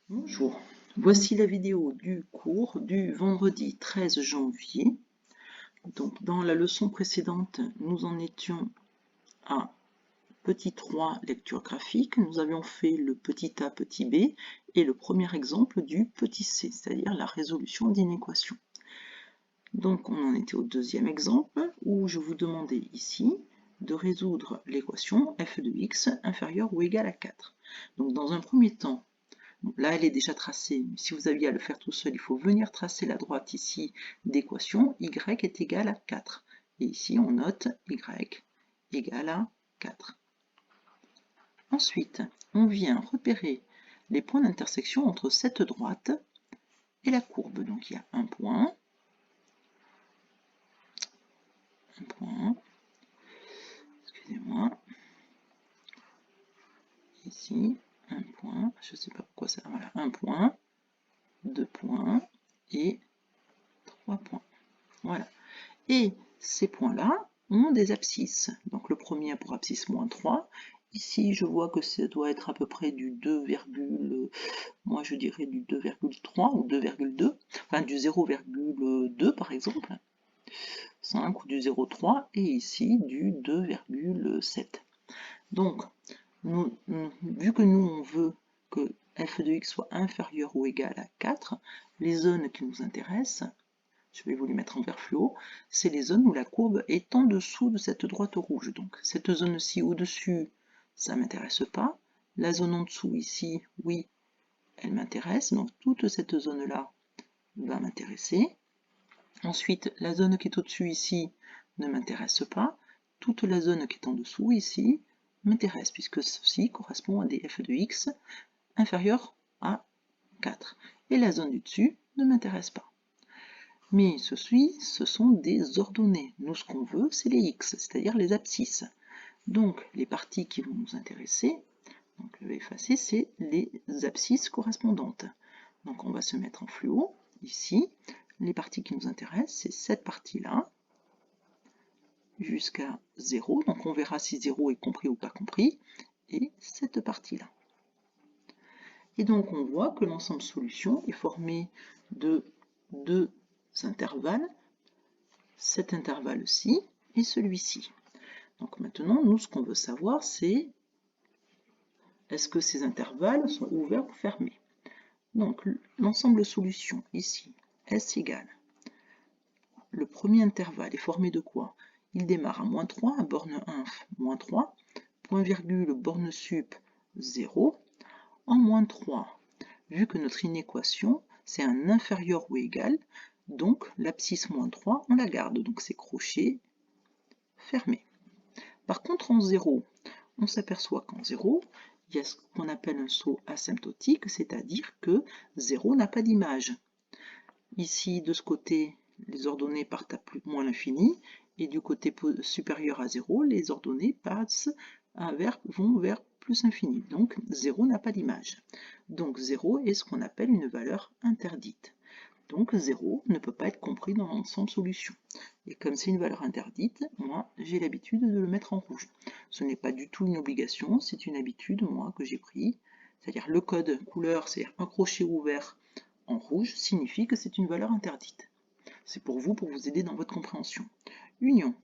Bonjour, voici la vidéo du cours du vendredi 13 janvier. Donc, dans la leçon précédente, nous en étions à petit 3 lecture graphique. Nous avions fait le petit a, petit b et le premier exemple du petit c, c'est-à-dire la résolution d'une équation. Donc, on en était au deuxième exemple où je vous demandais ici de résoudre l'équation f de x inférieure ou égale à 4. Donc, dans un premier temps, là, elle est déjà tracée, mais si vous aviez à le faire tout seul, il faut venir tracer la droite ici d'équation y est égal à 4. Et ici, on note y égale à 4. Ensuite, on vient repérer les points d'intersection entre cette droite et la courbe. Donc, il y a un point, excusez-moi, ici, un point, je ne sais pas pourquoi ça, voilà, un point, 2 points et 3 points. Voilà. Et ces points-là ont des abscisses. Donc le premier a pour abscisse moins 3. Ici, je vois que ça doit être à peu près du 2, moi je dirais du 2,3 ou 2,2, enfin du 0,2 par exemple, 5 ou du 0,3, et ici du 2,7. Donc, vu que nous on veut que f de x soit inférieur ou égal à 4, les zones qui nous intéressent, je vais vous les mettre en vert fluo, c'est les zones où la courbe est en dessous de cette droite rouge. Donc cette zone-ci au-dessus, ça ne m'intéresse pas. La zone en dessous ici, oui, elle m'intéresse. Donc toute cette zone-là va m'intéresser. Ensuite, la zone qui est au-dessus ici ne m'intéresse pas. Toute la zone qui est en dessous ici m'intéresse, puisque ceci correspond à des f de x inférieurs à 4. Et la zone du dessus ne m'intéresse pas. Mais ceci, ce sont des ordonnées. Nous, ce qu'on veut, c'est les x, c'est-à-dire les abscisses. Donc, les parties qui vont nous intéresser, donc je vais effacer, c'est les abscisses correspondantes. Donc, on va se mettre en fluo, ici. Les parties qui nous intéressent, c'est cette partie-là, jusqu'à 0. Donc, on verra si 0 est compris ou pas compris, et cette partie-là. Et donc, on voit que l'ensemble solution est formé de deux intervalles, cet intervalle-ci et celui-ci. Donc maintenant, nous, ce qu'on veut savoir, c'est est-ce que ces intervalles sont ouverts ou fermés. Donc l'ensemble solution, ici, S égale. Le premier intervalle est formé de quoi? Il démarre à moins 3, à borne inf, moins 3, point virgule, borne sup, 0, en moins 3. Vu que notre inéquation, c'est un inférieur ou égal, donc l'abscisse moins 3, on la garde, donc c'est crochet fermé. Par contre, en 0, on s'aperçoit qu'en 0, il y a ce qu'on appelle un saut asymptotique, c'est-à-dire que 0 n'a pas d'image. Ici, de ce côté, les ordonnées partent à moins l'infini, et du côté supérieur à 0, les ordonnées vont vers plus infini. Donc 0 n'a pas d'image. Donc 0 est ce qu'on appelle une valeur interdite. Donc 0 ne peut pas être compris dans l'ensemble solution. Et comme c'est une valeur interdite, moi j'ai l'habitude de le mettre en rouge. Ce n'est pas du tout une obligation, c'est une habitude moi que j'ai pris. C'est-à-dire le code couleur, c'est-à-dire un crochet ouvert en rouge, signifie que c'est une valeur interdite. C'est pour vous aider dans votre compréhension. Union.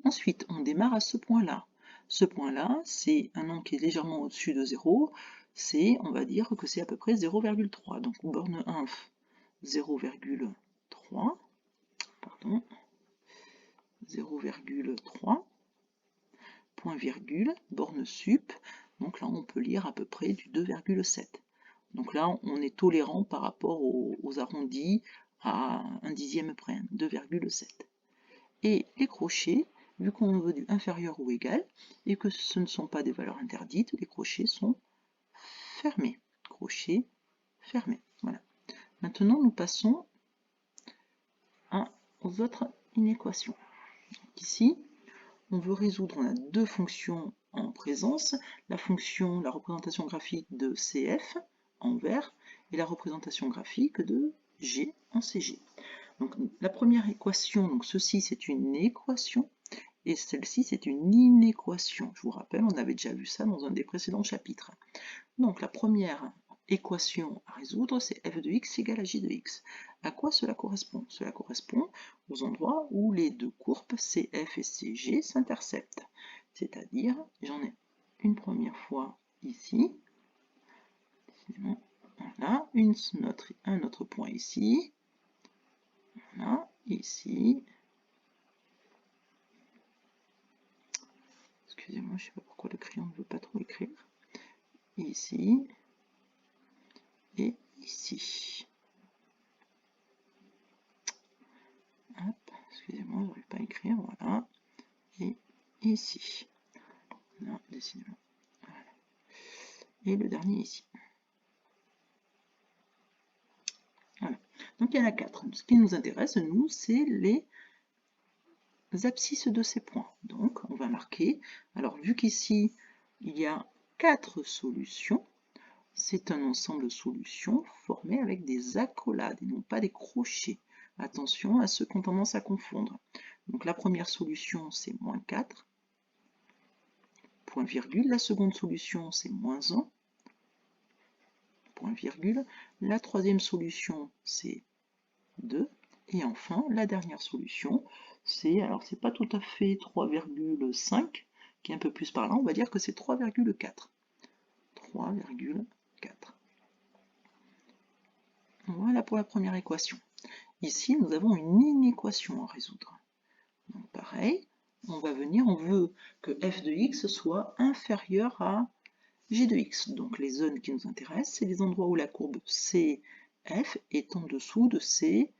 Ensuite, on démarre à ce point-là. Ce point-là, c'est un nombre qui est légèrement au-dessus de 0. On va dire que c'est à peu près 0,3. Donc borne inf 0,3, pardon, 0,3, point virgule, borne sup, donc là on peut lire à peu près du 2,7. Donc là on est tolérant par rapport aux arrondis à un dixième près, 2,7. Et les crochets, vu qu'on veut du inférieur ou égal, et que ce ne sont pas des valeurs interdites, les crochets sont fermés. Crochet fermé. Voilà. Maintenant nous passons aux autres inéquations. Ici, on veut résoudre, on a deux fonctions en présence, la représentation graphique de CF en vert et la représentation graphique de G en CG. Donc la première équation, donc ceci c'est une équation et celle-ci c'est une inéquation. Je vous rappelle, on avait déjà vu ça dans un des précédents chapitres. Donc la première équation à résoudre, c'est f de x égale à j de x. À quoi cela correspond? Cela correspond aux endroits où les deux courbes CF et CG s'interceptent. C'est-à-dire, j'en ai une première fois ici, voilà, un autre point ici, voilà, ici. Excusez-moi, je ne sais pas pourquoi le crayon ne veut pas trop écrire. Ici et ici. Hop, excusez-moi, je n'arrive pas à écrire, voilà. Et ici. Là, décidément. Voilà. Et le dernier ici. Voilà. Donc il y en a 4. Ce qui nous intéresse, nous, c'est les abscisses de ces points. Donc on va marquer, alors vu qu'ici il y a 4 solutions, c'est un ensemble de solutions formé avec des accolades et non pas des crochets. Attention à ceux qui ont tendance à confondre. Donc la première solution c'est moins 4, point virgule. La seconde solution c'est moins 1, point virgule. La troisième solution c'est 2. Et enfin, la dernière solution, c'est, alors c'est pas tout à fait 3,5, qui est un peu plus par là, on va dire que c'est 3,4. 3,4. Voilà pour la première équation. Ici, nous avons une inéquation à résoudre. Donc pareil, on va venir, on veut que f de x soit inférieur à g de x. Donc les zones qui nous intéressent, c'est les endroits où la courbe CF est en dessous de CG.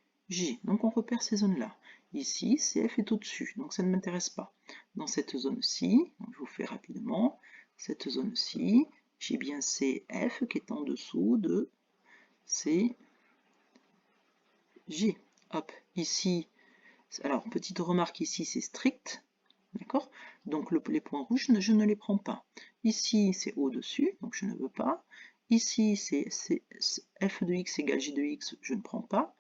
Donc on repère ces zones-là. Ici, CF est au-dessus, donc ça ne m'intéresse pas. Dans cette zone-ci, je vous fais rapidement, cette zone-ci, j'ai bien CF qui est en dessous de CG. Hop, ici, alors petite remarque ici, c'est strict, d'accord? Donc les points rouges, je ne les prends pas. Ici, c'est au-dessus, donc je ne veux pas. Ici, c'est f de x égale g de x, je ne prends pas.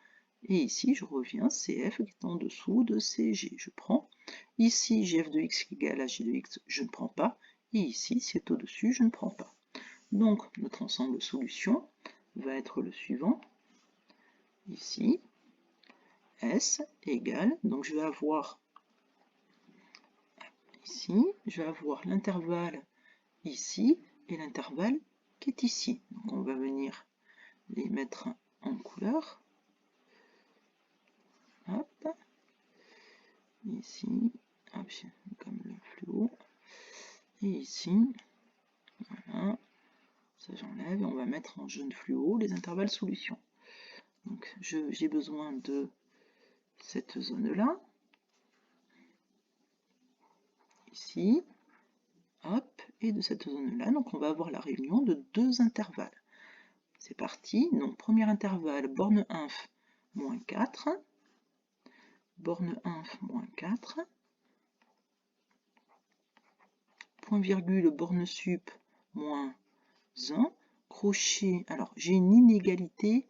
Et ici, je reviens, CF qui est en dessous de CG, je prends. Ici, gf de x égale à g de x, je ne prends pas. Et ici, c'est au-dessus, je ne prends pas. Donc, notre ensemble de solutions va être le suivant. Ici, S égale, donc je vais avoir ici, je vais avoir l'intervalle ici et l'intervalle qui est ici. Donc on va venir les mettre en couleur. Hop. Ici, hop, comme le fluo. Et ici, voilà, ça j'enlève et on va mettre en jaune fluo les intervalles solutions. Donc j'ai besoin de cette zone-là, ici, hop, et de cette zone-là. Donc on va avoir la réunion de deux intervalles. C'est parti. Donc premier intervalle, borne inf, moins 4. Borne inf, moins 4. Point virgule, borne sup, moins 1. Crochet, alors j'ai une inégalité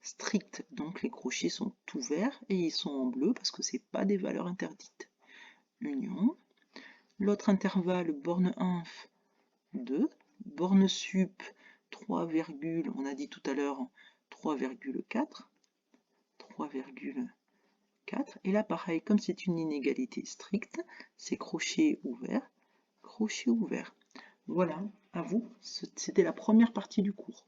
stricte, donc les crochets sont ouverts et ils sont en bleu parce que ce n'est pas des valeurs interdites. Union. L'autre intervalle, borne inf, 2. Borne sup, 3, on a dit tout à l'heure 3,4. 3,4. Et là, pareil, comme c'est une inégalité stricte, c'est crochet ouvert, crochet ouvert. Voilà, à vous, c'était la première partie du cours.